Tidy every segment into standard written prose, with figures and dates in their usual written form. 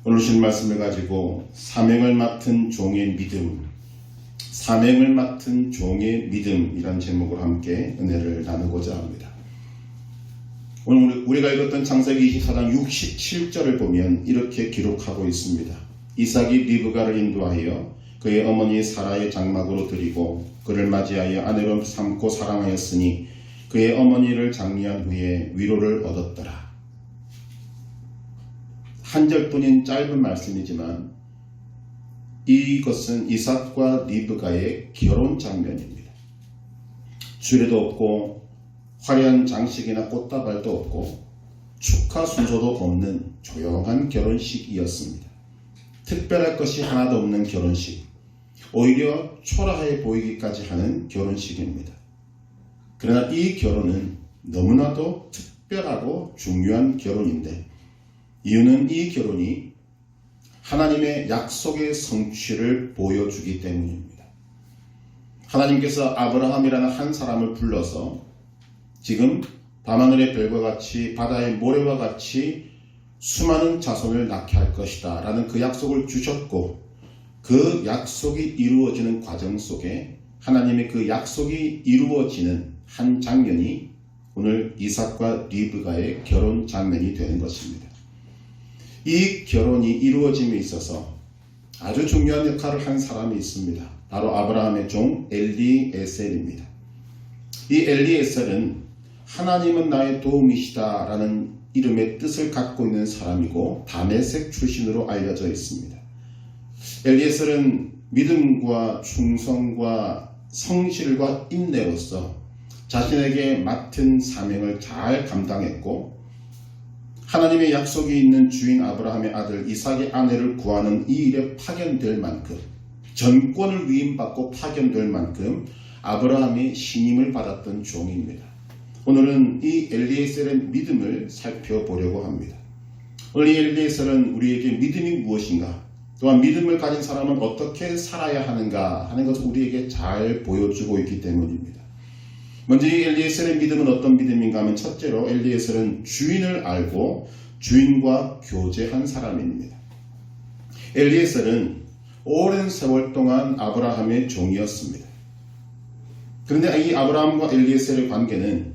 오늘 주신 말씀을 가지고 사명을 맡은 종의 믿음, 사명을 맡은 종의 믿음이라는 제목으로 함께 은혜를 나누고자 합니다. 오늘 우리가 읽었던 창세기 24장 67절을 보면 이렇게 기록하고 있습니다. 이삭이 리브가를 인도하여 그의 어머니 사라의 장막으로 들이고 그를 맞이하여 아내로 삼고 사랑하였으니 그의 어머니를 장리한 후에 위로를 얻었더라. 한 절뿐인 짧은 말씀이지만 이것은 이삭과 리브가의 결혼 장면입니다. 주례도 없고 화려한 장식이나 꽃다발도 없고 축하 순서도 없는 조용한 결혼식이었습니다. 특별할 것이 하나도 없는 결혼식, 오히려 초라해 보이기까지 하는 결혼식입니다. 그러나 이 결혼은 너무나도 특별하고 중요한 결혼인데 이유는 이 결혼이 하나님의 약속의 성취를 보여주기 때문입니다. 하나님께서 아브라함이라는 한 사람을 불러서 지금 밤하늘의 별과 같이 바다의 모래와 같이 수많은 자손을 낳게 할 것이다 라는 그 약속을 주셨고 그 약속이 이루어지는 과정 속에 하나님의 그 약속이 이루어지는 한 장면이 오늘 이삭과 리브가의 결혼 장면이 되는 것입니다. 이 결혼이 이루어짐에 있어서 아주 중요한 역할을 한 사람이 있습니다. 바로 아브라함의 종 엘리에셀입니다. 이 엘리에셀은 하나님은 나의 도움이시다 라는 이름의 뜻을 갖고 있는 사람이고 다메섹 출신으로 알려져 있습니다. 엘리에셀은 믿음과 충성과 성실과 인내로서 자신에게 맡은 사명을 잘 감당했고 하나님의 약속이 있는 주인 아브라함의 아들 이삭의 아내를 구하는 이 일에 파견될 만큼 전권을 위임받고 파견될 만큼 아브라함이 신임을 받았던 종입니다. 오늘은 이 엘리에셀의 믿음을 살펴보려고 합니다. 오늘 이 엘리에셀은 우리에게 믿음이 무엇인가, 또한 믿음을 가진 사람은 어떻게 살아야 하는가 하는 것을 우리에게 잘 보여주고 있기 때문입니다. 먼저 이 엘리에셀의 믿음은 어떤 믿음인가 하면 첫째로 엘리에셀은 주인을 알고 주인과 교제한 사람입니다. 엘리에셀은 오랜 세월 동안 아브라함의 종이었습니다. 그런데 이 아브라함과 엘리에셀의 관계는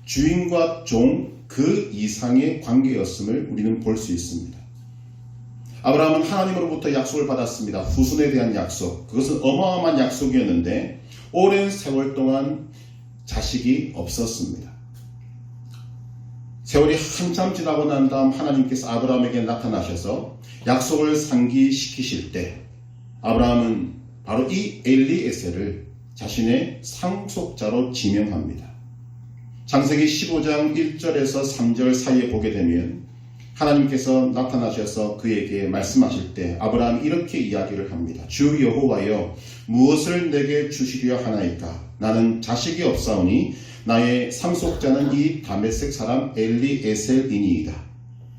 주인과 종 그 이상의 관계였음을 우리는 볼 수 있습니다. 아브라함은 하나님으로부터 약속을 받았습니다. 후손에 대한 약속. 그것은 어마어마한 약속이었는데 오랜 세월 동안 자식이 없었습니다. 세월이 한참 지나고 난 다음 하나님께서 아브라함에게 나타나셔서 약속을 상기시키실 때 아브라함은 바로 이 엘리에셀을 자신의 상속자로 지명합니다. 창세기 15장 1절에서 3절 사이에 보게 되면 하나님께서 나타나셔서 그에게 말씀하실 때 아브라함이 이렇게 이야기를 합니다. 주 여호와여 무엇을 내게 주시려 하나이까? 나는 자식이 없사오니 나의 상속자는 이 다메섹 사람 엘리에셀이니이다.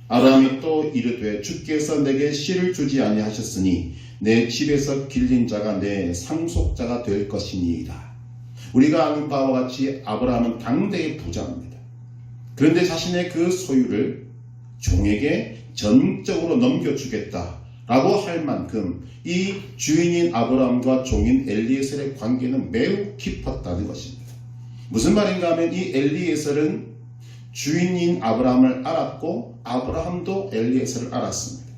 아브라함이 또 이르되 주께서 내게 씨를 주지 아니하셨으니 내 집에서 길린 자가 내 상속자가 될 것이니이다. 우리가 아는 바와 같이 아브라함은 당대의 부자입니다. 그런데 자신의 그 소유를 종에게 전적으로 넘겨주겠다라고 할 만큼 이 주인인 아브라함과 종인 엘리에셀의 관계는 매우 깊었다는 것입니다. 무슨 말인가 하면 이 엘리에셀은 주인인 아브라함을 알았고 아브라함도 엘리에셀을 알았습니다.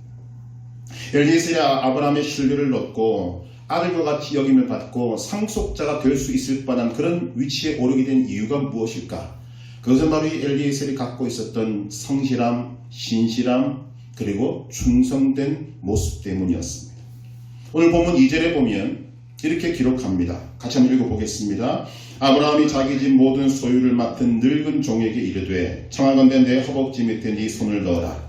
엘리에셀이 아브라함의 신뢰를 얻고 아들과 같이 여김을 받고 상속자가 될 수 있을 뻔한 그런 위치에 오르게 된 이유가 무엇일까? 그것은 바로 이 엘리에셀이 갖고 있었던 성실함, 신실함, 그리고 충성된 모습 때문이었습니다. 오늘 본문 2절에 보면 이렇게 기록합니다. 같이 한번 읽어보겠습니다. 아브라함이 자기 집 모든 소유를 맡은 늙은 종에게 이르되 청하건대 내 허벅지 밑에 네 손을 넣어라.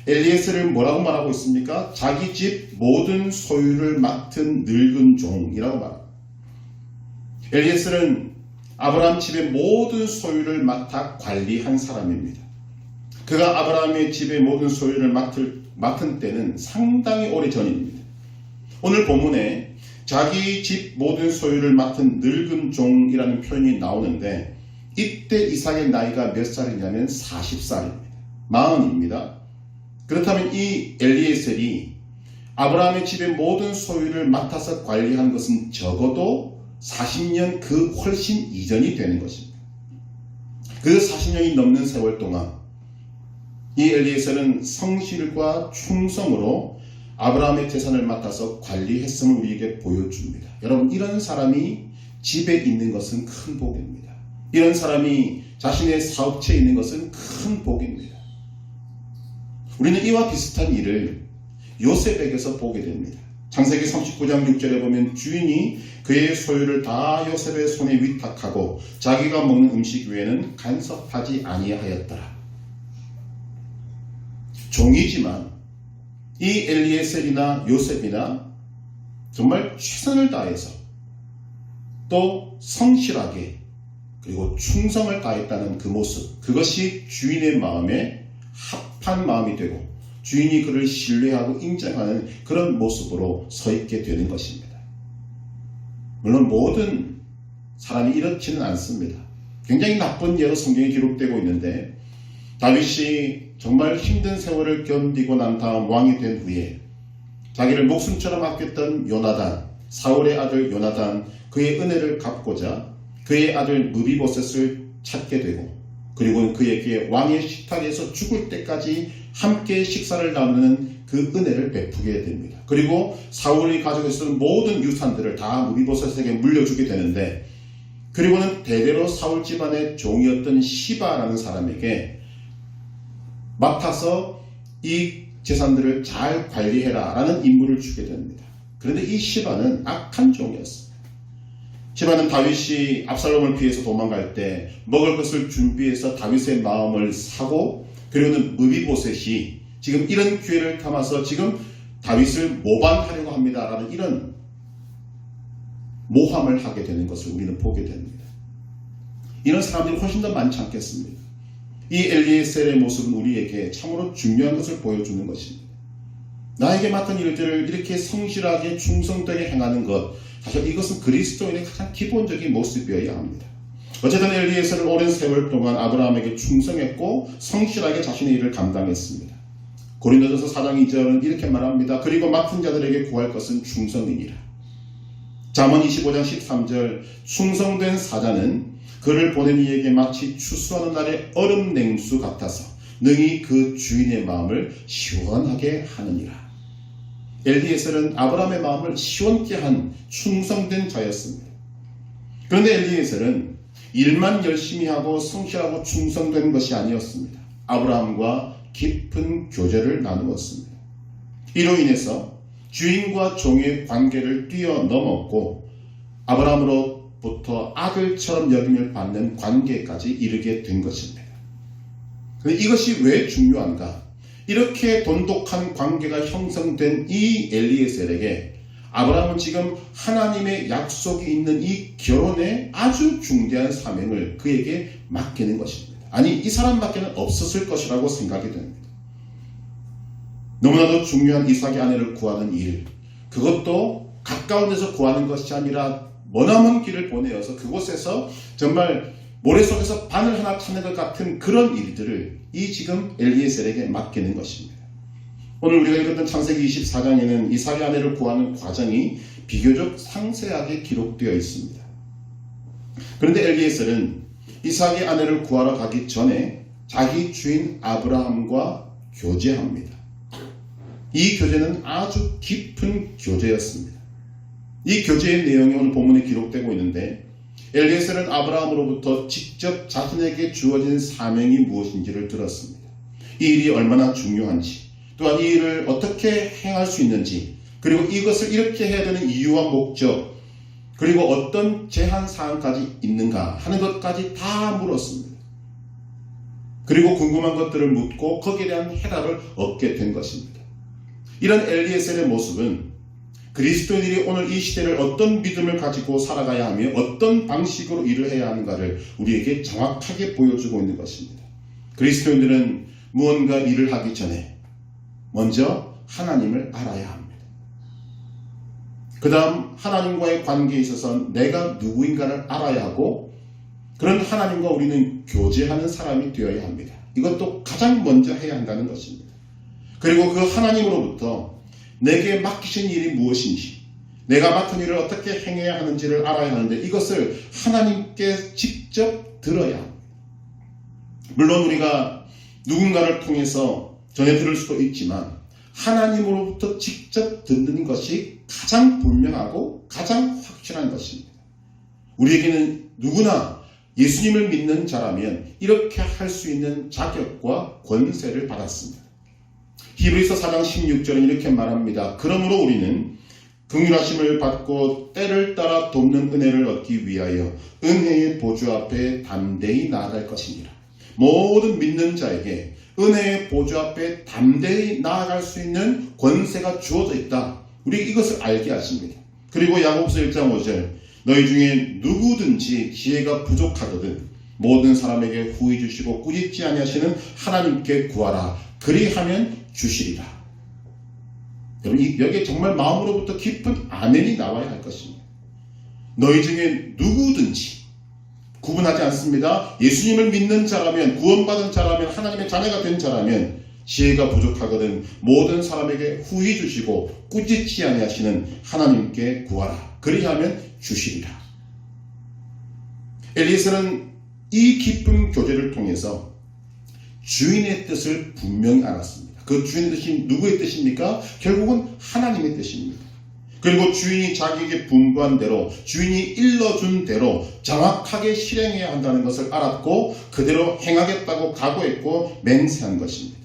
엘리에셀을 뭐라고 말하고 있습니까? 자기 집 모든 소유를 맡은 늙은 종이라고 말합니다. 엘리에셀은 아브라함 집의 모든 소유를 맡아 관리한 사람입니다. 그가 아브라함의 집의 모든 소유를 맡은 때는 상당히 오래전입니다. 오늘 본문에 자기 집 모든 소유를 맡은 늙은 종이라는 표현이 나오는데 이때 이삭의 나이가 몇 살이냐면 40살입니다. 40입니다. 그렇다면 이 엘리에셀이 아브라함의 집의 모든 소유를 맡아서 관리한 것은 적어도 40년 그 훨씬 이전이 되는 것입니다. 그 40년이 넘는 세월 동안 이 엘리에셀은 성실과 충성으로 아브라함의 재산을 맡아서 관리했음을 우리에게 보여줍니다. 여러분, 이런 사람이 집에 있는 것은 큰 복입니다. 이런 사람이 자신의 사업체에 있는 것은 큰 복입니다. 우리는 이와 비슷한 일을 요셉에게서 보게 됩니다. 창세기 39장 6절에 보면 주인이 그의 소유를 다 요셉의 손에 위탁하고 자기가 먹는 음식 외에는 간섭하지 아니하였더라. 종이지만 이 엘리에셀이나 요셉이나 정말 최선을 다해서 또 성실하게 그리고 충성을 다했다는 그 모습, 그것이 주인의 마음에 합한 마음이 되고 주인이 그를 신뢰하고 인정하는 그런 모습으로 서 있게 되는 것입니다. 물론 모든 사람이 이렇지는 않습니다. 굉장히 나쁜 예로 성경에 기록되고 있는데 다윗이 정말 힘든 세월을 견디고 난 다음 왕이 된 후에 자기를 목숨처럼 아꼈던 요나단, 사울의 아들 요나단, 그의 은혜를 갚고자 그의 아들 무비보셋을 찾게 되고 그리고 그에게 왕의 식탁에서 죽을 때까지 함께 식사를 나누는 그 은혜를 베푸게 됩니다. 그리고 사울이 가지고 있었던 모든 유산들을 다 무비보셋에게 물려주게 되는데 그리고는 대대로 사울 집안의 종이었던 시바라는 사람에게 맡아서 이 재산들을 잘 관리해라 라는 임무를 주게 됩니다. 그런데 이 시바는 악한 종이었습니다. 시바는 다윗이 압살롬을 피해서 도망갈 때 먹을 것을 준비해서 다윗의 마음을 사고 그리고는 무비보셋이 지금 이런 기회를 삼아서 지금 다윗을 모방하려고 합니다 라는 이런 모함을 하게 되는 것을 우리는 보게 됩니다. 이런 사람들이 훨씬 더 많지 않겠습니까? 이 엘리에셀의 모습은 우리에게 참으로 중요한 것을 보여주는 것입니다. 나에게 맡은 일들을 이렇게 성실하게 충성되게 행하는 것, 사실 이것은 그리스도인의 가장 기본적인 모습이어야 합니다. 어쨌든 엘리에셀은 오랜 세월 동안 아브라함에게 충성했고 성실하게 자신의 일을 감당했습니다. 고린도전서 4장 2절은 이렇게 말합니다. 그리고 맡은 자들에게 구할 것은 충성이니라. 잠언 25장 13절 충성된 사자는 그를 보낸 이에게 마치 추수하는 날의 얼음 냉수 같아서 능히 그 주인의 마음을 시원하게 하느니라. 엘리에셀은 아브라함의 마음을 시원케 한 충성된 자였습니다. 그런데 엘리에셀은 일만 열심히 하고 성실하고 충성된 것이 아니었습니다. 아브라함과 깊은 교제를 나누었습니다. 이로 인해서 주인과 종의 관계를 뛰어넘었고 아브라함으로부터 아들처럼 여김을 받는 관계까지 이르게 된 것입니다. 그런데 이것이 왜 중요한가? 이렇게 돈독한 관계가 형성된 이 엘리에셀에게 아브라함은 지금 하나님의 약속이 있는 이 결혼에 아주 중대한 사명을 그에게 맡기는 것입니다. 아니, 이 사람밖에는 없었을 것이라고 생각이 됩니다. 너무나도 중요한 이삭의 아내를 구하는 일, 그것도 가까운 데서 구하는 것이 아니라 머나먼 길을 보내어서 그곳에서 정말 모래 속에서 바늘 하나 찾는 것 같은 그런 일들을 이 지금 엘리에셀에게 맡기는 것입니다. 오늘 우리가 읽었던 창세기 24장에는 이삭의 아내를 구하는 과정이 비교적 상세하게 기록되어 있습니다. 그런데 엘리에셀은 이삭의 아내를 구하러 가기 전에 자기 주인 아브라함과 교제합니다. 이 교제는 아주 깊은 교제였습니다. 이 교제의 내용이 오늘 본문에 기록되고 있는데 엘리에셀은 아브라함으로부터 직접 자신에게 주어진 사명이 무엇인지를 들었습니다. 이 일이 얼마나 중요한지, 또한 이 일을 어떻게 행할 수 있는지, 그리고 이것을 이렇게 해야 되는 이유와 목적, 그리고 어떤 제한사항까지 있는가 하는 것까지 다 물었습니다. 그리고 궁금한 것들을 묻고 거기에 대한 해답을 얻게 된 것입니다. 이런 엘리에셀의 모습은 그리스도인들이 오늘 이 시대를 어떤 믿음을 가지고 살아가야 하며 어떤 방식으로 일을 해야 하는가를 우리에게 정확하게 보여주고 있는 것입니다. 그리스도인들은 무언가 일을 하기 전에 먼저 하나님을 알아야 합니다. 그 다음 하나님과의 관계에 있어서 내가 누구인가를 알아야 하고 그런 하나님과 우리는 교제하는 사람이 되어야 합니다. 이것도 가장 먼저 해야 한다는 것입니다. 그리고 그 하나님으로부터 내게 맡기신 일이 무엇인지, 내가 맡은 일을 어떻게 행해야 하는지를 알아야 하는데 이것을 하나님께 직접 들어야 합니다. 물론 우리가 누군가를 통해서 전해 들을 수도 있지만 하나님으로부터 직접 듣는 것이 가장 분명하고 가장 확실한 것입니다. 우리에게는 누구나 예수님을 믿는 자라면 이렇게 할 수 있는 자격과 권세를 받았습니다. 히브리서 4장 16절은 이렇게 말합니다. 그러므로 우리는 긍휼하심을 받고 때를 따라 돕는 은혜를 얻기 위하여 은혜의 보좌 앞에 담대히 나아갈 것이니라. 모든 믿는 자에게 은혜의 보좌 앞에 담대히 나아갈 수 있는 권세가 주어져 있다. 우리 이것을 알게 하십니다. 그리고 야고보서 1장 5절 너희 중에 누구든지 지혜가 부족하거든 모든 사람에게 후히 주시고 꾸짖지 아니하시는 하나님께 구하라. 그리하면 주시리라. 여러분 여기에 정말 마음으로부터 깊은 아멘이 나와야 할 것입니다. 너희 중에 누구든지 구분하지 않습니다. 예수님을 믿는 자라면, 구원받은 자라면, 하나님의 자녀가 된 자라면 지혜가 부족하거든 모든 사람에게 후히 주시고 꾸짖지 아니하시는 하나님께 구하라. 그리하면 주시리라. 엘리에셀은 이 깊은 교제를 통해서 주인의 뜻을 분명히 알았습니다. 그 주인의 뜻이 누구의 뜻입니까? 결국은 하나님의 뜻입니다. 그리고 주인이 자기에게 분부한 대로, 주인이 일러준 대로 정확하게 실행해야 한다는 것을 알았고 그대로 행하겠다고 각오했고 맹세한 것입니다.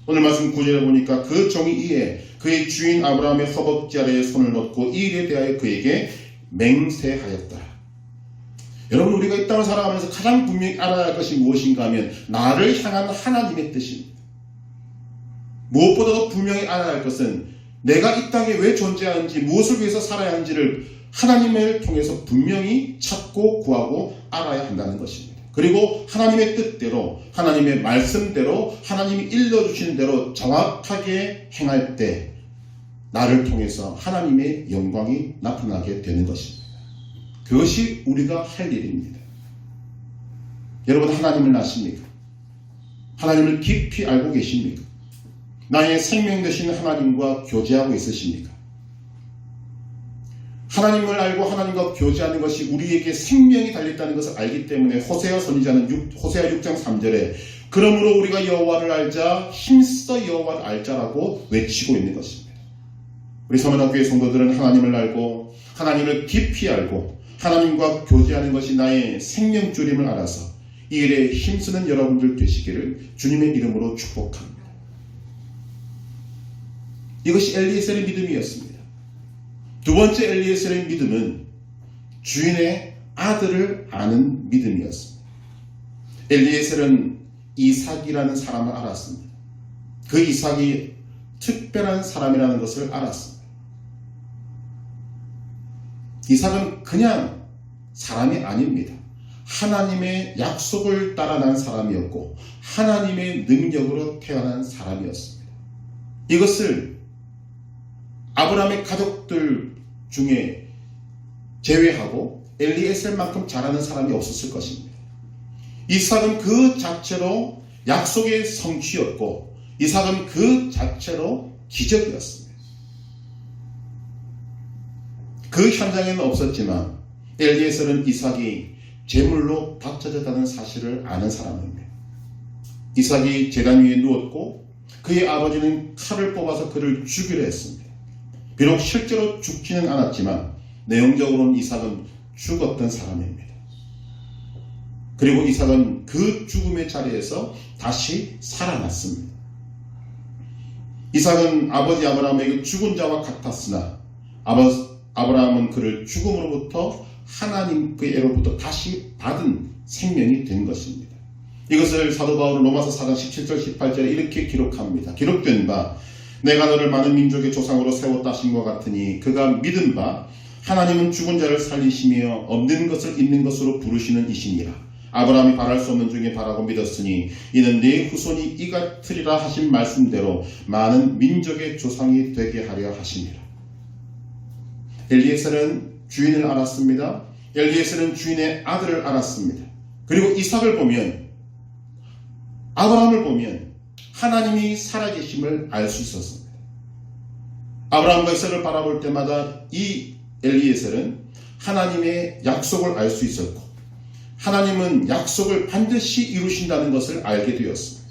오늘 말씀 9절에 보니까 그 종이 이에 그의 주인 아브라함의 허벅지 아래에 손을 놓고 이 일에 대하여 그에게 맹세하였다. 여러분 우리가 이 땅을 살아가면서 가장 분명히 알아야 할 것이 무엇인가 하면 나를 향한 하나님의 뜻입니다. 무엇보다도 분명히 알아야 할 것은 내가 이 땅에 왜 존재하는지, 무엇을 위해서 살아야 하는지를 하나님을 통해서 분명히 찾고 구하고 알아야 한다는 것입니다. 그리고 하나님의 뜻대로, 하나님의 말씀대로, 하나님이 일러주시는 대로 정확하게 행할 때 나를 통해서 하나님의 영광이 나타나게 되는 것입니다. 그것이 우리가 할 일입니다. 여러분 하나님을 아십니까? 하나님을 깊이 알고 계십니까? 나의 생명 되신 하나님과 교제하고 있으십니까? 하나님을 알고 하나님과 교제하는 것이 우리에게 생명이 달렸다는 것을 알기 때문에 호세아 선지자는 호세아 6장 3절에 그러므로 우리가 여호와를 알자 힘써 여호와를 알자라고 외치고 있는 것입니다. 우리 서문학교의 성도들은 하나님을 알고 하나님을 깊이 알고 하나님과 교제하는 것이 나의 생명줄임을 알아서 이 일에 힘쓰는 여러분들 되시기를 주님의 이름으로 축복합니다. 이것이 엘리에셀의 믿음이었습니다. 두 번째 엘리에셀의 믿음은 주인의 아들을 아는 믿음이었습니다. 엘리에셀은 이삭이라는 사람을 알았습니다. 그 이삭이 특별한 사람이라는 것을 알았습니다. 이삭은 그냥 사람이 아닙니다. 하나님의 약속을 따라 난 사람이었고 하나님의 능력으로 태어난 사람이었습니다. 이것을 아브라함의 가족들 중에 제외하고 엘리에셀만큼 잘하는 사람이 없었을 것입니다. 이삭은 그 자체로 약속의 성취였고 이삭은 그 자체로 기적이었습니다. 그 현장에는 없었지만 엘리에셀은 이삭이 제물로 바쳐졌다는 사실을 아는 사람입니다. 이삭이 제단 위에 누웠고 그의 아버지는 칼을 뽑아서 그를 죽이려 했습니다. 비록 실제로 죽지는 않았지만 내용적으로는 이삭은 죽었던 사람입니다. 그리고 이삭은 그 죽음의 자리에서 다시 살아났습니다. 이삭은 아버지 아브라함에게 죽은 자와 같았으나 아브라함은 그를 죽음으로부터 하나님께로부터 다시 받은 생명이 된 것입니다. 이것을 사도 바울은 로마서 4장 17절 18절에 이렇게 기록합니다. 기록된 바 내가 너를 많은 민족의 조상으로 세웠다 하신 것 같으니 그가 믿은 바 하나님은 죽은 자를 살리시며 없는 것을 있는 것으로 부르시는 이시니라. 아브라함이 바랄 수 없는 중에 바라고 믿었으니 이는 네 후손이 이 같으리라 하신 말씀대로 많은 민족의 조상이 되게 하려 하시니라. 엘리에셀은 주인을 알았습니다. 엘리에셀은 주인의 아들을 알았습니다. 그리고 이삭을 보면 아브라함을 보면 하나님이 살아계심을 알 수 있었습니다. 아브라함과 이삭을 바라볼 때마다 이 엘리에셀은 하나님의 약속을 알 수 있었고 하나님은 약속을 반드시 이루신다는 것을 알게 되었습니다.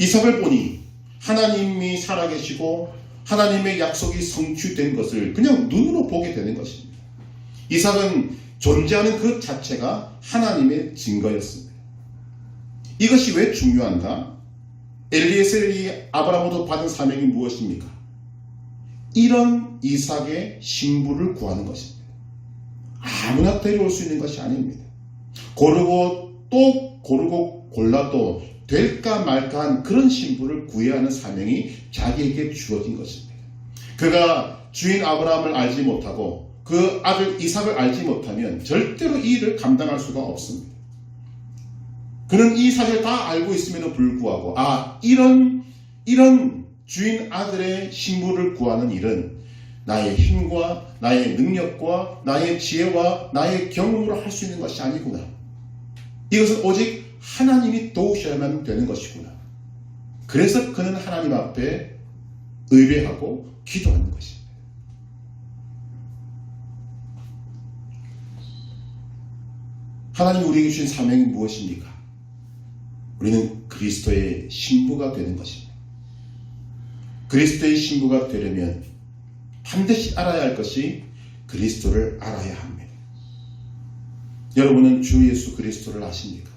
이삭을 보니 하나님이 살아계시고 하나님의 약속이 성취된 것을 그냥 눈으로 보게 되는 것입니다. 이삭은 존재하는 그 자체가 하나님의 증거였습니다. 이것이 왜 중요한가? 엘리에셀이 아브라함으로부터 받은 사명이 무엇입니까? 이런 이삭의 신부를 구하는 것입니다. 아무나 데려올 수 있는 것이 아닙니다. 고르고 또 고르고 골라도 될까 말까한 그런 신부를 구해야 하는 사명이 자기에게 주어진 것입니다. 그가 주인 아브라함을 알지 못하고 그 아들 이삭을 알지 못하면 절대로 이 일을 감당할 수가 없습니다. 그는 이 사실을 다 알고 있음에도 불구하고 이런 주인 아들의 신부를 구하는 일은 나의 힘과 나의 능력과 나의 지혜와 나의 경험으로 할 수 있는 것이 아니구나. 이것은 오직 하나님이 도우셔야만 되는 것이구나. 그래서 그는 하나님 앞에 의뢰하고 기도하는 것입니다. 하나님이 우리에게 주신 사명이 무엇입니까? 우리는 그리스도의 신부가 되는 것입니다. 그리스도의 신부가 되려면 반드시 알아야 할 것이 그리스도를 알아야 합니다. 여러분은 주 예수 그리스도를 아십니까?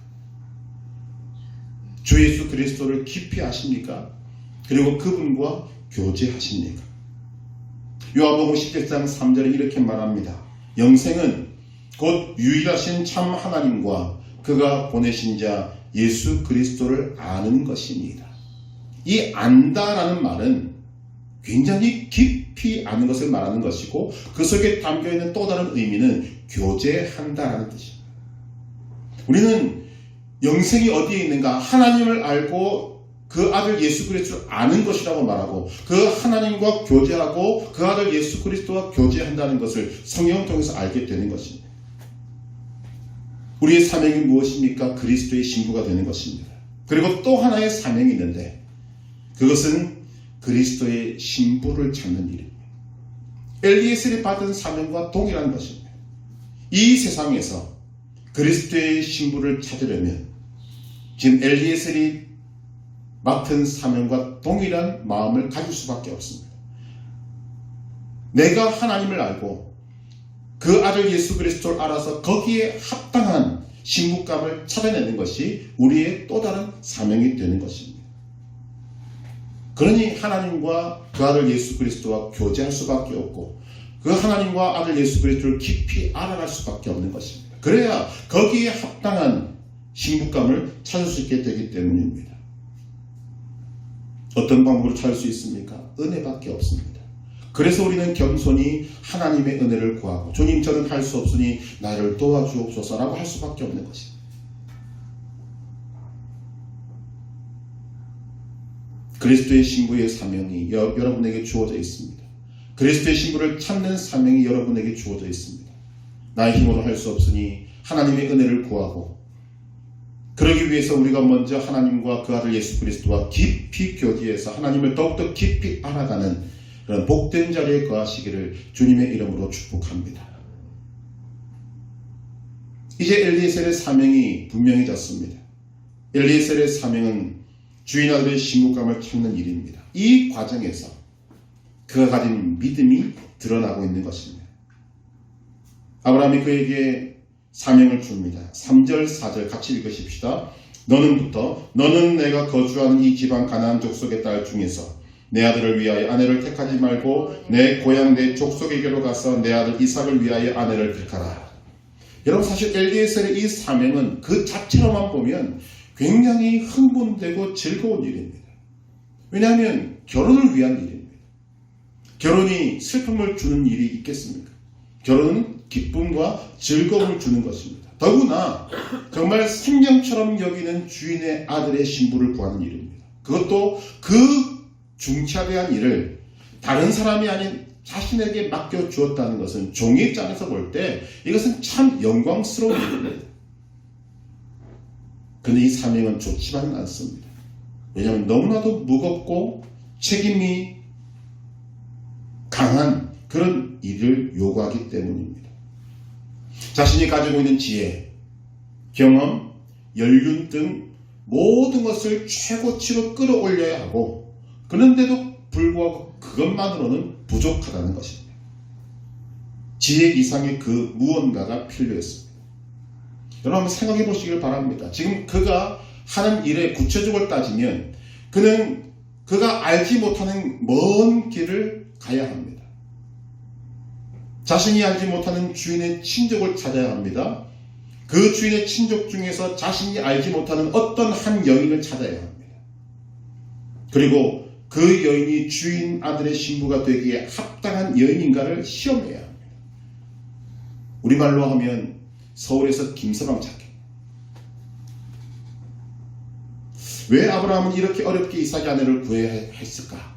주 예수 그리스도를 깊이 아십니까? 그리고 그분과 교제하십니까? 요한복음 17장 3절에 이렇게 말합니다. 영생은 곧 유일하신 참 하나님과 그가 보내신 자 예수 그리스도를 아는 것입니다. 이 안다라는 말은 굉장히 깊이 아는 것을 말하는 것이고 그 속에 담겨있는 또 다른 의미는 교제한다라는 뜻입니다. 우리는 영생이 어디에 있는가? 하나님을 알고 그 아들 예수 그리스도를 아는 것이라고 말하고 그 하나님과 교제하고 그 아들 예수 그리스도와 교제한다는 것을 성경을 통해서 알게 되는 것입니다. 우리의 사명이 무엇입니까? 그리스도의 신부가 되는 것입니다. 그리고 또 하나의 사명이 있는데 그것은 그리스도의 신부를 찾는 일입니다. 엘리에셀이 받은 사명과 동일한 것입니다. 이 세상에서 그리스도의 신부를 찾으려면 지금 엘리에셀이 맡은 사명과 동일한 마음을 가질 수밖에 없습니다. 내가 하나님을 알고 그 아들 예수 그리스도를 알아서 거기에 합당한 신부감을 찾아내는 것이 우리의 또 다른 사명이 되는 것입니다. 그러니 하나님과 그 아들 예수 그리스도와 교제할 수밖에 없고 그 하나님과 아들 예수 그리스도를 깊이 알아갈 수밖에 없는 것입니다. 그래야 거기에 합당한 신부감을 찾을 수 있게 되기 때문입니다. 어떤 방법으로 찾을 수 있습니까? 은혜밖에 없습니다. 그래서 우리는 겸손히 하나님의 은혜를 구하고 주님 저는 할 수 없으니 나를 도와주옵소서라고 할 수밖에 없는 것입니다. 그리스도의 신부의 사명이 여러분에게 주어져 있습니다. 그리스도의 신부를 찾는 사명이 여러분에게 주어져 있습니다. 나의 힘으로 할 수 없으니 하나님의 은혜를 구하고 그러기 위해서 우리가 먼저 하나님과 그 아들 예수 그리스도와 깊이 교제해서 하나님을 더욱더 깊이 알아가는 그런 복된 자리에 거하시기를 주님의 이름으로 축복합니다. 이제 엘리에셀의 사명이 분명해졌습니다. 엘리에셀의 사명은 주인 아들의 신부감을 찾는 일입니다. 이 과정에서 그가 가진 믿음이 드러나고 있는 것입니다. 아브라함이 그에게 사명을 줍니다. 3절 4절 같이 읽으십시다. 너는 내가 거주하는 이 지방 가나안 족속의 딸 중에서 내 아들을 위하여 아내를 택하지 말고 내 고향 내 족속에게로 가서 내 아들 이삭을 위하여 아내를 택하라. 여러분 사실 엘리에셀의 이 사명은 그 자체로만 보면 굉장히 흥분되고 즐거운 일입니다. 왜냐하면 결혼을 위한 일입니다. 결혼이 슬픔을 주는 일이 있겠습니까? 결혼은 기쁨과 즐거움을 주는 것입니다. 더구나 정말 생명처럼 여기는 주인의 아들의 신부를 구하는 일입니다. 그것도 그 중차대한 일을 다른 사람이 아닌 자신에게 맡겨주었다는 것은 종의 입장에서 볼 때 이것은 참 영광스러운 일입니다. 그런데 이 사명은 좋지만은 않습니다. 왜냐하면 너무나도 무겁고 책임이 강한 그런 일을 요구하기 때문입니다. 자신이 가지고 있는 지혜, 경험, 연륜 등 모든 것을 최고치로 끌어올려야 하고, 그런데도 불구하고 그것만으로는 부족하다는 것입니다. 지혜 이상의 그 무언가가 필요했습니다. 여러분 한번 생각해 보시길 바랍니다. 지금 그가 하는 일의 구체적으로 따지면 그가 알지 못하는 먼 길을 가야 합니다. 자신이 알지 못하는 주인의 친족을 찾아야 합니다. 그 주인의 친족 중에서 자신이 알지 못하는 어떤 한 여인을 찾아야 합니다. 그리고 그 여인이 주인 아들의 신부가 되기에 합당한 여인인가를 시험해야 합니다. 우리말로 하면 서울에서 김서방 찾기. 왜 아브라함은 이렇게 어렵게 이삭의 아내를 구해야 했을까?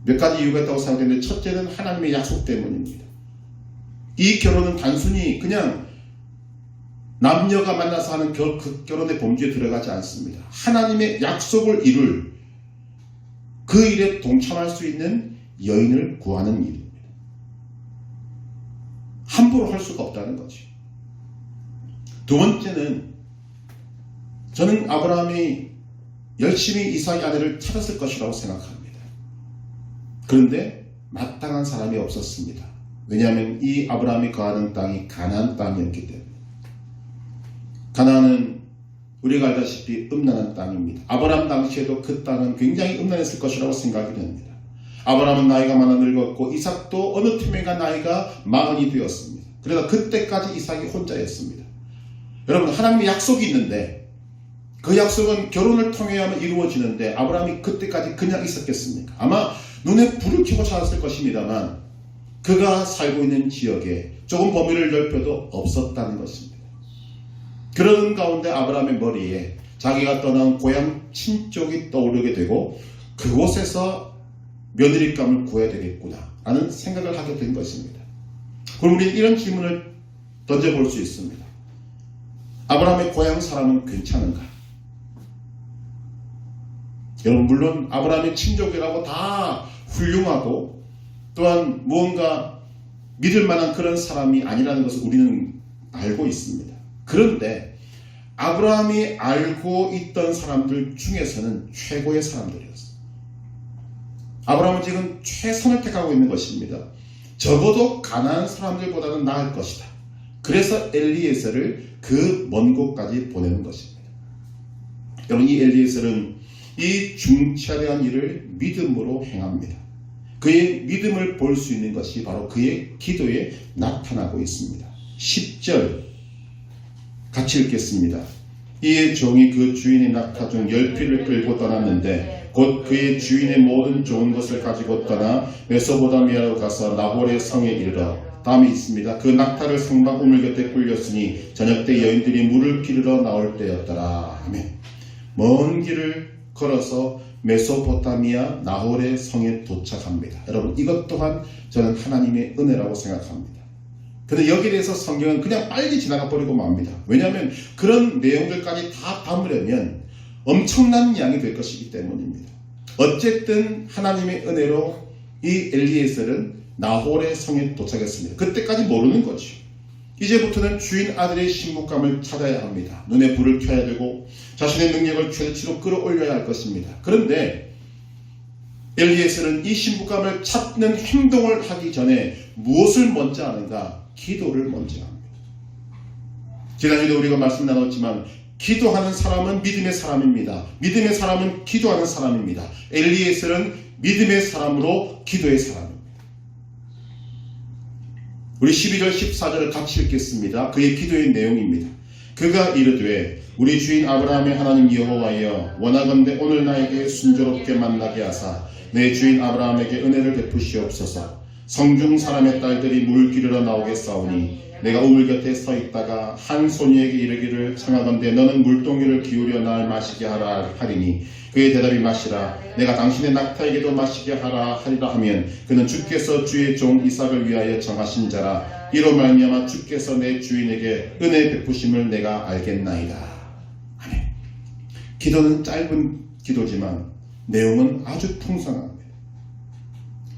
몇 가지 이유가 있다고 생각되는데, 첫째는 하나님의 약속 때문입니다. 이 결혼은 단순히 그냥 남녀가 만나서 하는 그 결혼의 범주에 들어가지 않습니다. 하나님의 약속을 이룰 그 일에 동참할 수 있는 여인을 구하는 일입니다. 함부로 할 수가 없다는 거죠. 두 번째는 저는 아브라함이 열심히 이삭의 아내를 찾았을 것이라고 생각합니다. 그런데 마땅한 사람이 없었습니다. 왜냐하면 이 아브라함이 거하는 땅이 가나안 땅이었기 때문에. 가나안은 우리가 알다시피 음란한 땅입니다. 아브라함 당시에도 그 땅은 굉장히 음란했을 것이라고 생각이 됩니다. 아브라함은 나이가 많아 늙었고 이삭도 어느 틈에가 나이가 40이 되었습니다. 그래서 그때까지 이삭이 혼자였습니다. 여러분, 하나님의 약속이 있는데 그 약속은 결혼을 통해야만 이루어지는데 아브라함이 그때까지 그냥 있었겠습니까? 아마 눈에 불을 켜고 찾았을 것입니다만 그가 살고 있는 지역에 조금 범위를 넓혀도 없었다는 것입니다. 그런 가운데 아브라함의 머리에 자기가 떠난 고향 친족이 떠오르게 되고 그곳에서 며느리감을 구해야 되겠구나 라는 생각을 하게 된 것입니다. 그럼 우리는 이런 질문을 던져볼 수 있습니다. 아브라함의 고향 사람은 괜찮은가? 여러분, 물론 아브라함의 친족이라고 다 훌륭하고 또한 무언가 믿을 만한 그런 사람이 아니라는 것을 우리는 알고 있습니다. 그런데 아브라함이 알고 있던 사람들 중에서는 최고의 사람들이었어요. 아브라함은 지금 최선을 택하고 있는 것입니다. 적어도 가나안 사람들보다는 나을 것이다. 그래서 엘리에셀을 그 먼 곳까지 보내는 것입니다. 여러분, 이 엘리에셀은 이 중차대한 일을 믿음으로 행합니다. 그의 믿음을 볼 수 있는 것이 바로 그의 기도에 나타나고 있습니다. 10절 같이 읽겠습니다. 이에 종이 그 주인의 낙타 중 10피를 끌고 떠났는데 곧 그의 주인의 모든 좋은 것을 가지고 떠나 메소포타미아로 가서 나홀의 성에 이르러 다음이 있습니다. 그 낙타를 생방 우물 곁에 굴렸으니 저녁 때 여인들이 물을 기르러 나올 때였더라. 아멘. 먼 길을 걸어서 메소포타미아 나홀의 성에 도착합니다. 여러분, 이것 또한 저는 하나님의 은혜라고 생각합니다. 근데 여기에 대해서 성경은 그냥 빨리 지나가 버리고 맙니다. 왜냐하면 그런 내용들까지 다 담으려면 엄청난 양이 될 것이기 때문입니다. 어쨌든 하나님의 은혜로 이 엘리에셀은 나홀의 성에 도착했습니다. 그때까지 모르는 거죠. 이제부터는 주인 아들의 신부감을 찾아야 합니다. 눈에 불을 켜야 되고 자신의 능력을 최대치로 끌어올려야 할 것입니다. 그런데 엘리에셀은 이 신부감을 찾는 행동을 하기 전에 무엇을 먼저 하는가? 기도를 먼저 합니다. 지난주에도 우리가 말씀 나눴지만 기도하는 사람은 믿음의 사람입니다. 믿음의 사람은 기도하는 사람입니다. 엘리에셀은 믿음의 사람으로 기도의 사람입니다. 우리 12절 14절을 같이 읽겠습니다. 그의 기도의 내용입니다. 그가 이르되 우리 주인 아브라함의 하나님 여호와여, 원하건대 오늘 나에게 순조롭게 만나게 하사 내 주인 아브라함에게 은혜를 베푸시옵소서. 성중 사람의 딸들이 물 기르러 나오겠사오니 내가 우물 곁에 서 있다가 한 소녀에게 이르기를 청하건대 너는 물동이를 기울여 날 마시게 하라 하리니 그의 대답이 마시라. 내가 당신의 낙타에게도 마시게 하라 하리라 하면 그는 주께서 주의 종 이삭을 위하여 정하신 자라. 이로 말미암아 주께서 내 주인에게 은혜 베푸심을 내가 알겠나이다. 아멘. 기도는 짧은 기도지만 내용은 아주 풍성합니다.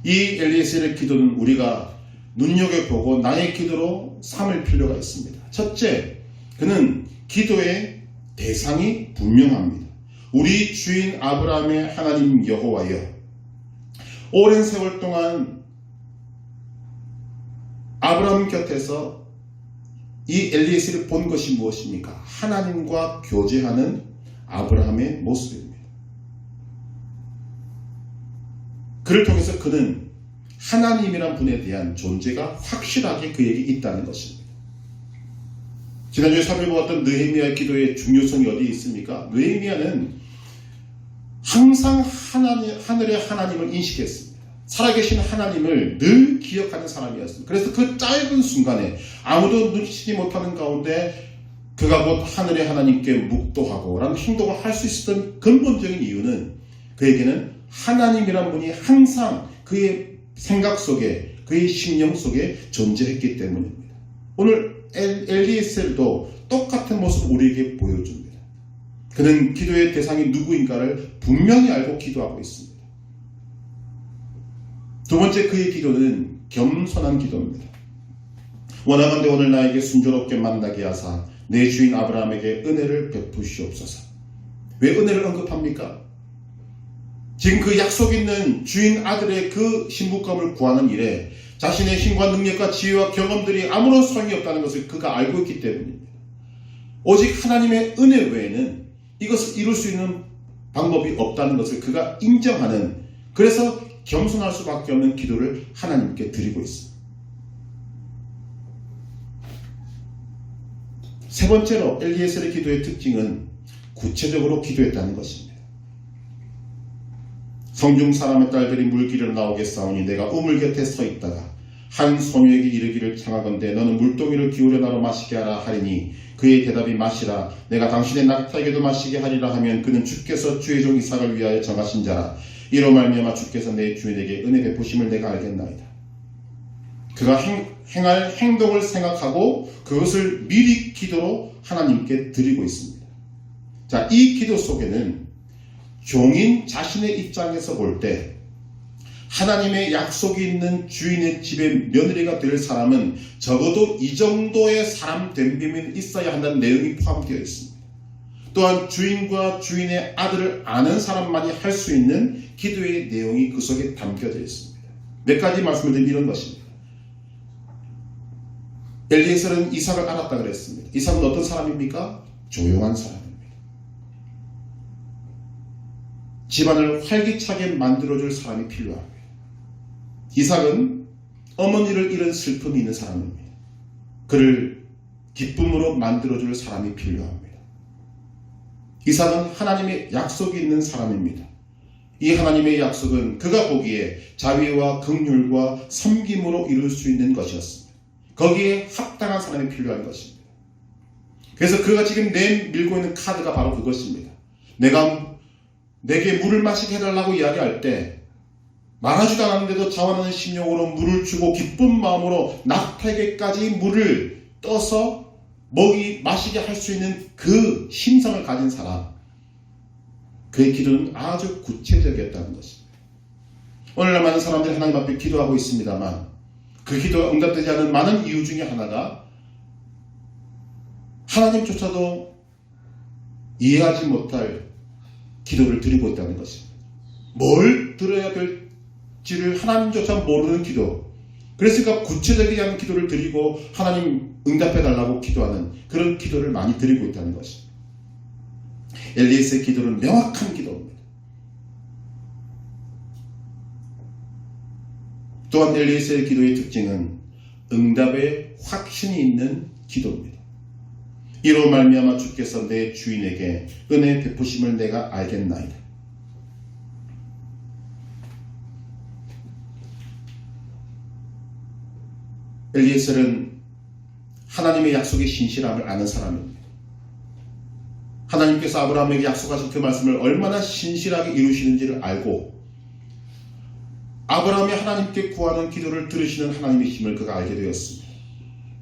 이 엘리에셀의 기도는 우리가 눈여겨보고 나의 기도로 삼을 필요가 있습니다. 첫째, 그는 기도의 대상이 분명합니다. 우리 주인 아브라함의 하나님 여호와여, 오랜 세월 동안 아브라함 곁에서 이 엘리에셀을 본 것이 무엇입니까? 하나님과 교제하는 아브라함의 모습입니다. 그를 통해서 그는 하나님이란 분에 대한 존재가 확실하게 그에게 있다는 것입니다. 지난주에 살펴보았던 느헤미야의 기도의 중요성이 어디에 있습니까? 느헤미야는 항상 하늘의 하나님을 인식했습니다. 살아계신 하나님을 늘 기억하는 사람이었습니다. 그래서 그 짧은 순간에 아무도 눈치채지 못하는 가운데 그가 곧 하늘의 하나님께 묵도하고 라는 행동을 할 수 있었던 근본적인 이유는 그에게는 하나님이란 분이 항상 그의 생각 속에, 그의 심령 속에 존재했기 때문입니다. 오늘 엘리에셀도 똑같은 모습을 우리에게 보여줍니다. 그는 기도의 대상이 누구인가를 분명히 알고 기도하고 있습니다. 두 번째, 그의 기도는 겸손한 기도입니다. 원하건대 오늘 나에게 순조롭게 만나게 하사 내 주인 아브라함에게 은혜를 베푸시옵소서. 왜 은혜를 언급합니까? 지금 그 약속 있는 주인 아들의 그 신부감을 구하는 일에 자신의 힘과 능력과 지혜와 경험들이 아무런 소용이 없다는 것을 그가 알고 있기 때문입니다. 오직 하나님의 은혜 외에는 이것을 이룰 수 있는 방법이 없다는 것을 그가 인정하는, 그래서 겸손할 수밖에 없는 기도를 하나님께 드리고 있습니다. 세 번째로 엘리에셀의 기도의 특징은 구체적으로 기도했다는 것입니다. 성중 사람의 딸들이 물길을 나오겠사오니 내가 우물 곁에 서 있다가 한 소녀에게 이르기를 청하건대 너는 물동이를 기울여 나로 마시게 하라 하리니 그의 대답이 마시라 내가 당신의 낙타에게도 마시게 하리라 하면 그는 주께서 주의 종 이삭을 위하여 정하신 자라 이로 말미암아 주께서 내 주인에게 은혜 베푸심을 내가 알겠나이다. 그가 행할 행동을 생각하고 그것을 미리 기도로 하나님께 드리고 있습니다. 자, 이 기도 속에는 종인 자신의 입장에서 볼 때 하나님의 약속이 있는 주인의 집의 며느리가 될 사람은 적어도 이 정도의 사람 됨됨이 있어야 한다는 내용이 포함되어 있습니다. 또한 주인과 주인의 아들을 아는 사람만이 할 수 있는 기도의 내용이 그 속에 담겨져 있습니다. 몇 가지 말씀을 드리면 이런 것입니다. 엘리에셀은 이삭을 알았다 그랬습니다. 이삭은 어떤 사람입니까? 조용한 사람입니다. 집안을 활기차게 만들어줄 사람이 필요합니다. 이삭은 어머니를 잃은 슬픔이 있는 사람입니다. 그를 기쁨으로 만들어줄 사람이 필요합니다. 이삭은 하나님의 약속이 있는 사람입니다. 이 하나님의 약속은 그가 보기에 자비와 긍휼과 섬김으로 이룰 수 있는 것이었습니다. 거기에 합당한 사람이 필요한 것입니다. 그래서 그가 지금 내밀고 있는 카드가 바로 그것입니다. 내게 물을 마시게 해달라고 이야기할 때 말하지도 않았는데도 자원하는 심령으로 물을 주고 기쁜 마음으로 낙타에게까지 물을 떠서 마시게 할 수 있는 그 심성을 가진 사람, 그의 기도는 아주 구체적이었다는 것입니다. 오늘날 많은 사람들이 하나님 앞에 기도하고 있습니다만 그 기도가 응답되지 않은 많은 이유 중에 하나가 하나님조차도 이해하지 못할 기도를 드리고 있다는 것입니다. 뭘 들어야 될지를 하나님조차 모르는 기도. 그래서 구체적이지 않은 기도를 드리고 하나님 응답해달라고 기도하는 그런 기도를 많이 드리고 있다는 것입니다. 엘리에셀의 기도는 명확한 기도입니다. 또한 엘리에셀의 기도의 특징은 응답에 확신이 있는 기도입니다. 이로 말미암아 주께서 내 주인에게 은혜 베푸심을 내가 알겠나이다. 엘리에셀은 하나님의 약속의 신실함을 아는 사람입니다. 하나님께서 아브라함에게 약속하신 그 말씀을 얼마나 신실하게 이루시는지를 알고 아브라함이 하나님께 구하는 기도를 들으시는 하나님의 힘을 그가 알게 되었습니다.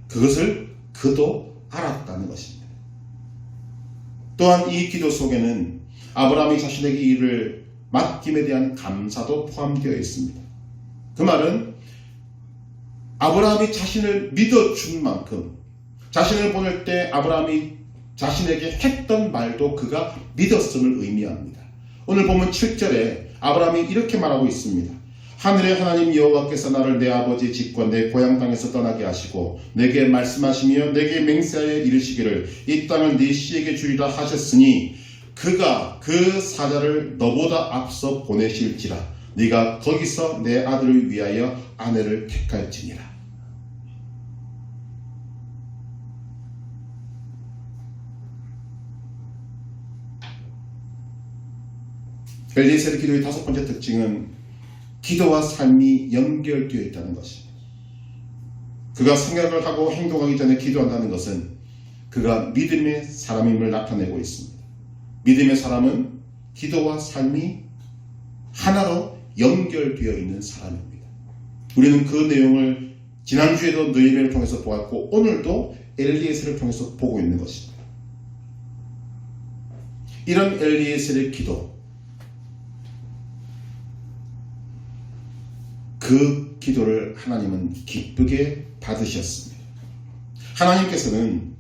그것을 그도 알았다는 것입니다. 또한 이 기도 속에는 아브라함이 자신에게 이 일을 맡김에 대한 감사도 포함되어 있습니다. 그 말은 아브라함이 자신을 믿어준 만큼 자신을 보낼 때 아브라함이 자신에게 했던 말도 그가 믿었음을 의미합니다. 오늘 보면 7절에 아브라함이 이렇게 말하고 있습니다. 하늘의 하나님 여호와께서 나를 내 아버지 집과 내 고향 땅에서 떠나게 하시고 내게 말씀하시며 내게 맹세하여 이르시기를 이 땅을 네 씨에게 주리라 하셨으니 그가 그 사자를 너보다 앞서 보내실지라 네가 거기서 내 아들을 위하여 아내를 택할지니라. 엘리에셀의 기도의 5번째 특징은 기도와 삶이 연결되어 있다는 것입니다. 그가 생각을 하고 행동하기 전에 기도한다는 것은 그가 믿음의 사람임을 나타내고 있습니다. 믿음의 사람은 기도와 삶이 하나로 연결되어 있는 사람입니다. 우리는 그 내용을 지난주에도 느헤미야를 통해서 보았고 오늘도 엘리에셀을 통해서 보고 있는 것입니다. 이런 엘리에셀의 기도, 그 기도를 하나님은 기쁘게 받으셨습니다. 하나님께서는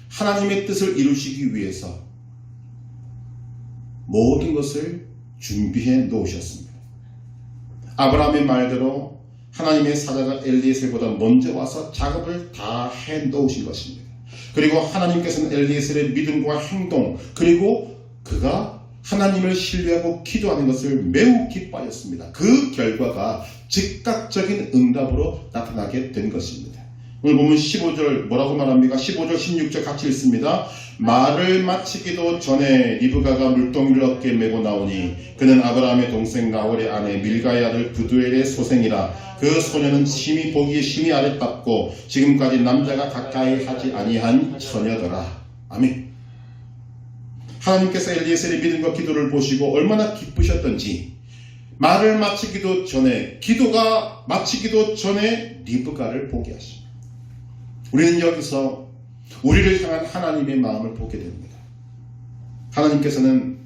하나님의 뜻을 이루시기 위해서 모든 것을 준비해 놓으셨습니다. 아브라함의 말대로 하나님의 사자가 엘리에셀보다 먼저 와서 작업을 다 해 놓으신 것입니다. 그리고 하나님께서는 엘리에셀의 믿음과 행동, 그리고 그가 하나님을 신뢰하고 기도하는 것을 매우 기뻐하였습니다. 그 결과가 즉각적인 응답으로 나타나게 된 것입니다. 오늘 보면 15절 뭐라고 말합니까? 15절 16절 같이 읽습니다. 말을 마치기도 전에 리브가가 물동이를 어깨에 메고 나오니 그는 아브라함의 동생 나홀의 아내 밀가의 아들 부두엘의 소생이라. 그 소녀는 심히 보기에 심히 아름답고 지금까지 남자가 가까이 하지 아니한 처녀더라. 아멘. 하나님께서 엘리에셀의 믿음과 기도를 보시고 얼마나 기쁘셨던지 말을 마치기도 전에, 기도가 마치기도 전에 리브가를 보게 하십니다. 우리는 여기서 우리를 향한 하나님의 마음을 보게 됩니다. 하나님께서는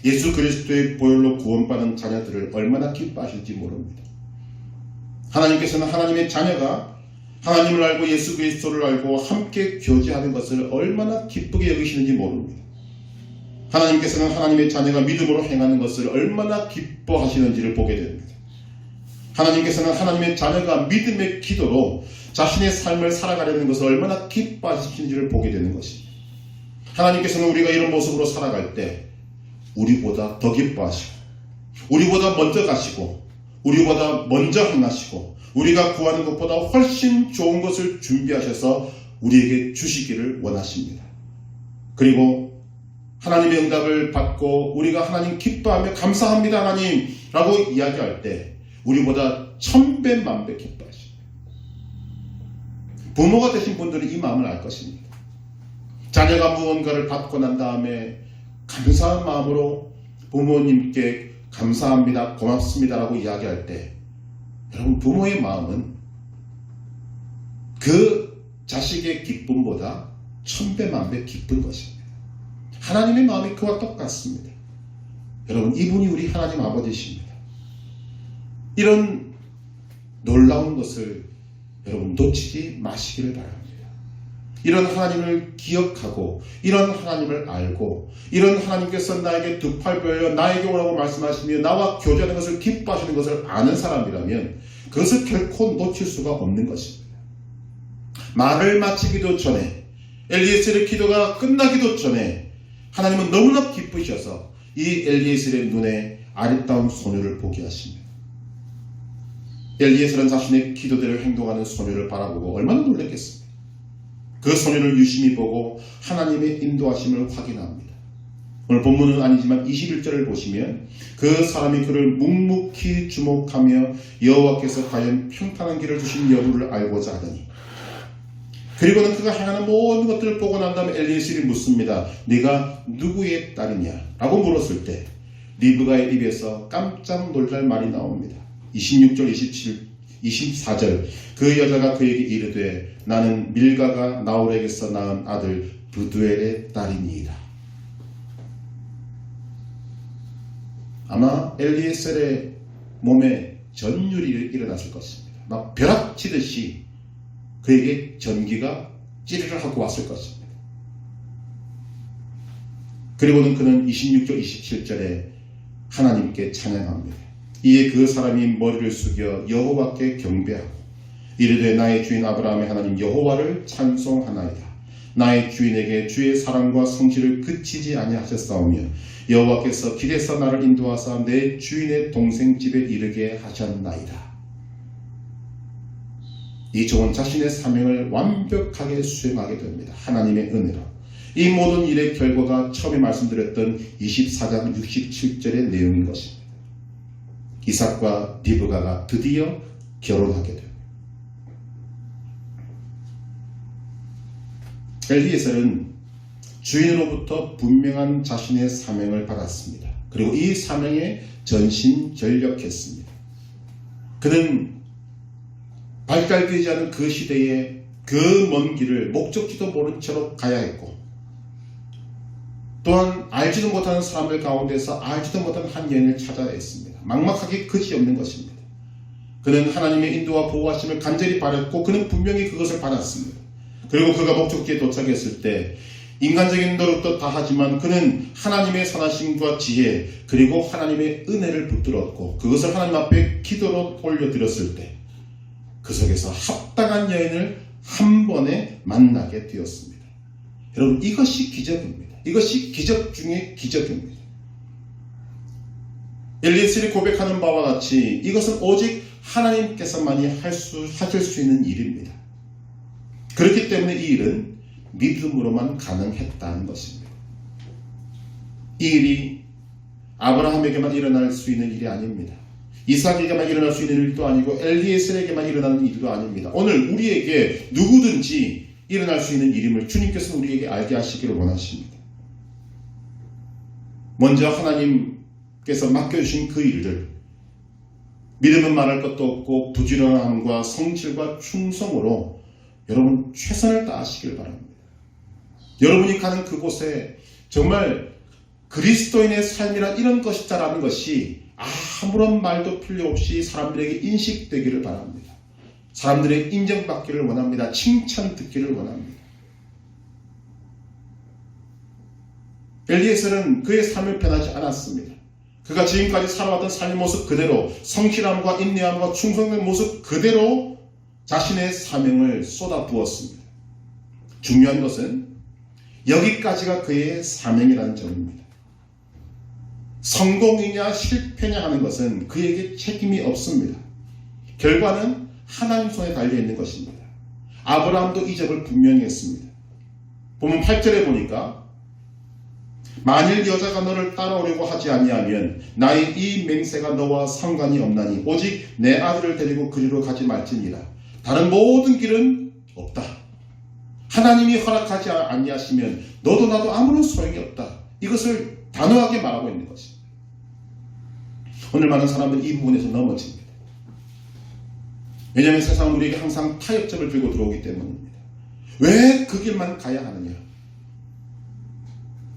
예수 그리스도의 보혈로 구원받은 자녀들을 얼마나 기뻐하실지 모릅니다. 하나님께서는 하나님의 자녀가 하나님을 알고 예수 그리스도를 알고 함께 교제하는 것을 얼마나 기쁘게 여기시는지 모릅니다. 하나님께서는 하나님의 자녀가 믿음으로 행하는 것을 얼마나 기뻐하시는지를 보게 됩니다. 하나님께서는 하나님의 자녀가 믿음의 기도로 자신의 삶을 살아가려는 것을 얼마나 기뻐하시는지를 보게 되는 것입니다. 하나님께서는 우리가 이런 모습으로 살아갈 때 우리보다 더 기뻐하시고 우리보다 먼저 가시고 우리보다 먼저 행하시고 우리가 구하는 것보다 훨씬 좋은 것을 준비하셔서 우리에게 주시기를 원하십니다. 그리고 하나님의 응답을 받고 우리가 하나님 기뻐하며 감사합니다 하나님 라고 이야기할 때 우리보다 1000배 만배 기뻐하십니다. 부모가 되신 분들은 이 마음을 알 것입니다. 자녀가 무언가를 받고 난 다음에 감사한 마음으로 부모님께 감사합니다 고맙습니다 라고 이야기할 때 여러분 부모의 마음은 그 자식의 기쁨보다 1000배 만배 기쁜 것입니다. 하나님의 마음이 그와 똑같습니다. 여러분 이분이 우리 하나님 아버지십니다. 이런 놀라운 것을 여러분 놓치지 마시기를 바랍니다. 이런 하나님을 기억하고 이런 하나님을 알고 이런 하나님께서 나에게 두 팔 벌려 나에게 오라고 말씀하시며 나와 교제하는 것을 기뻐하시는 것을 아는 사람이라면 그것을 결코 놓칠 수가 없는 것입니다. 말을 마치기도 전에 엘리에셀의 기도가 끝나기도 전에 하나님은 너무나 기쁘셔서 이 엘리에셀의 눈에 아름다운 소녀를 보게 하십니다. 엘리에셀은 자신의 기도대로 행동하는 소녀를 바라보고 얼마나 놀랐겠습니까? 그 소녀를 유심히 보고 하나님의 인도하심을 확인합니다. 오늘 본문은 아니지만 21절을 보시면 그 사람이 그를 묵묵히 주목하며 여호와께서 과연 평탄한 길을 주신 여부를 알고자 하더니 그리고는 그가 행하는 모든 것들을 보고 난 다음에 엘리에셀이 묻습니다. 네가 누구의 딸이냐? 라고 물었을 때 리브가의 입에서 깜짝 놀랄 말이 나옵니다. 26절, 27, 24절 그 여자가 그에게 이르되 나는 밀가가 나홀에게서 낳은 아들 부두엘의 딸이니이다. 아마 엘리에셀의 몸에 전율이 일어났을 것입니다. 막 벼락치듯이 그에게 전기가 찌르르 하고 왔을 것입니다. 그리고는 그는 26절 27절에 하나님께 찬양합니다. 이에 그 사람이 머리를 숙여 여호와께 경배하고 이르되 나의 주인 아브라함의 하나님 여호와를 찬송하나이다. 나의 주인에게 주의 사랑과 성실을 그치지 아니하셨사오며 여호와께서 길에서 나를 인도하사 내 주인의 동생 집에 이르게 하셨나이다. 이 종은 자신의 사명을 완벽하게 수행하게 됩니다. 하나님의 은혜로. 이 모든 일의 결과가 처음에 말씀드렸던 24장 67절의 내용인 것입니다. 이삭과 리브가가 드디어 결혼하게 됩니다. 엘리에셀은 주인으로부터 분명한 자신의 사명을 받았습니다. 그리고 이 사명에 전심전력했습니다. 그는 발달되지 않은 그 시대에 그 먼 길을 목적지도 모른 채로 가야 했고 또한 알지도 못하는 사람들 가운데서 알지도 못한 한 여인을 찾아야 했습니다. 막막하게 그지없는 것입니다. 그는 하나님의 인도와 보호하심을 간절히 바랐고 그는 분명히 그것을 받았습니다. 그리고 그가 목적지에 도착했을 때 인간적인 노력도 다하지만 그는 하나님의 선하심과 지혜 그리고 하나님의 은혜를 붙들었고 그것을 하나님 앞에 기도로 올려드렸을 때 그 속에서 합당한 여인을 한 번에 만나게 되었습니다. 여러분 이것이 기적입니다. 이것이 기적 중에 기적입니다. 엘리에셀이 고백하는 바와 같이 이것은 오직 하나님께서만이 하실 수 있는 일입니다. 그렇기 때문에 이 일은 믿음으로만 가능했다는 것입니다. 이 일이 아브라함에게만 일어날 수 있는 일이 아닙니다. 이삭에게만 일어날 수 있는 일도 아니고 엘리에셀에게만 일어나는 일도 아닙니다. 오늘 우리에게 누구든지 일어날 수 있는 일임을 주님께서 우리에게 알게 하시기를 원하십니다. 먼저 하나님께서 맡겨주신 그 일들 믿음은 말할 것도 없고 부지런함과 성실과 충성으로 여러분 최선을 다하시길 바랍니다. 여러분이 가는 그곳에 정말 그리스도인의 삶이란 이런 것이다라는 것이 아무런 말도 필요 없이 사람들에게 인식되기를 바랍니다. 사람들의 인정받기를 원합니다. 칭찬 듣기를 원합니다. 엘리에셀은 그의 삶을 변하지 않았습니다. 그가 지금까지 살아왔던 삶의 모습 그대로 성실함과 인내함과 충성된 모습 그대로 자신의 사명을 쏟아부었습니다. 중요한 것은 여기까지가 그의 사명이라는 점입니다. 성공이냐 실패냐 하는 것은 그에게 책임이 없습니다. 결과는 하나님 손에 달려있는 것입니다. 아브라함도 이 점을 분명히 했습니다. 보면 8절에 보니까 만일 여자가 너를 따라오려고 하지 아니하면 나의 이 맹세가 너와 상관이 없나니 오직 내 아들을 데리고 그리로 가지 말지니라. 다른 모든 길은 없다. 하나님이 허락하지 아니하시면 너도 나도 아무런 소용이 없다. 이것을 단호하게 말하고 있는 것입니다. 오늘 많은 사람들은 이 부분에서 넘어집니다. 왜냐하면 세상은 우리에게 항상 타협점을 들고 들어오기 때문입니다. 왜 그 길만 가야 하느냐?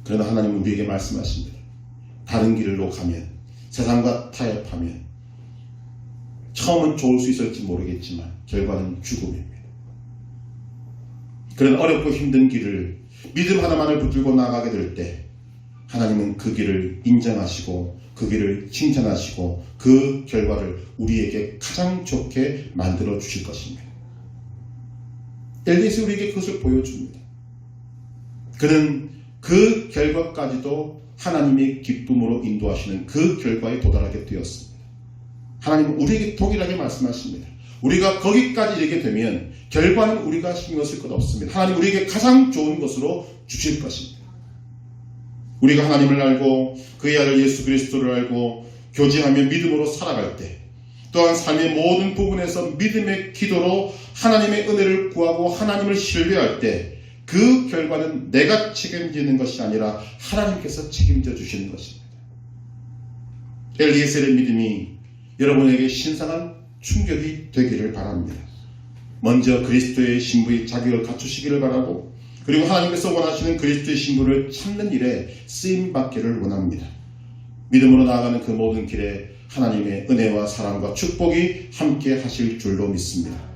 그러나 하나님은 우리에게 말씀하십니다. 다른 길로 가면 세상과 타협하면 처음은 좋을 수 있을지 모르겠지만 결과는 죽음입니다. 그런 어렵고 힘든 길을 믿음 하나만을 붙들고 나가게 될 때 하나님은 그 길을 인정하시고 그 길을 칭찬하시고 그 결과를 우리에게 가장 좋게 만들어 주실 것입니다. 엘리에셀이 우리에게 그것을 보여줍니다. 그는 그 결과까지도 하나님의 기쁨으로 인도하시는 그 결과에 도달하게 되었습니다. 하나님은 우리에게 동일하게 말씀하십니다. 우리가 거기까지 이르게 되면 결과는 우리가 신경 쓸 것 없습니다. 하나님 우리에게 가장 좋은 것으로 주실 것입니다. 우리가 하나님을 알고 그의 아들 예수 그리스도를 알고 교제하며 믿음으로 살아갈 때 또한 삶의 모든 부분에서 믿음의 기도로 하나님의 은혜를 구하고 하나님을 신뢰할 때 그 결과는 내가 책임지는 것이 아니라 하나님께서 책임져 주시는 것입니다. 엘리에셀의 믿음이 여러분에게 신선한 충격이 되기를 바랍니다. 먼저 그리스도의 신부의 자격을 갖추시기를 바라고 그리고 하나님께서 원하시는 그리스도의 신부를 찾는 일에 쓰임받기를 원합니다. 믿음으로 나아가는 그 모든 길에 하나님의 은혜와 사랑과 축복이 함께 하실 줄로 믿습니다.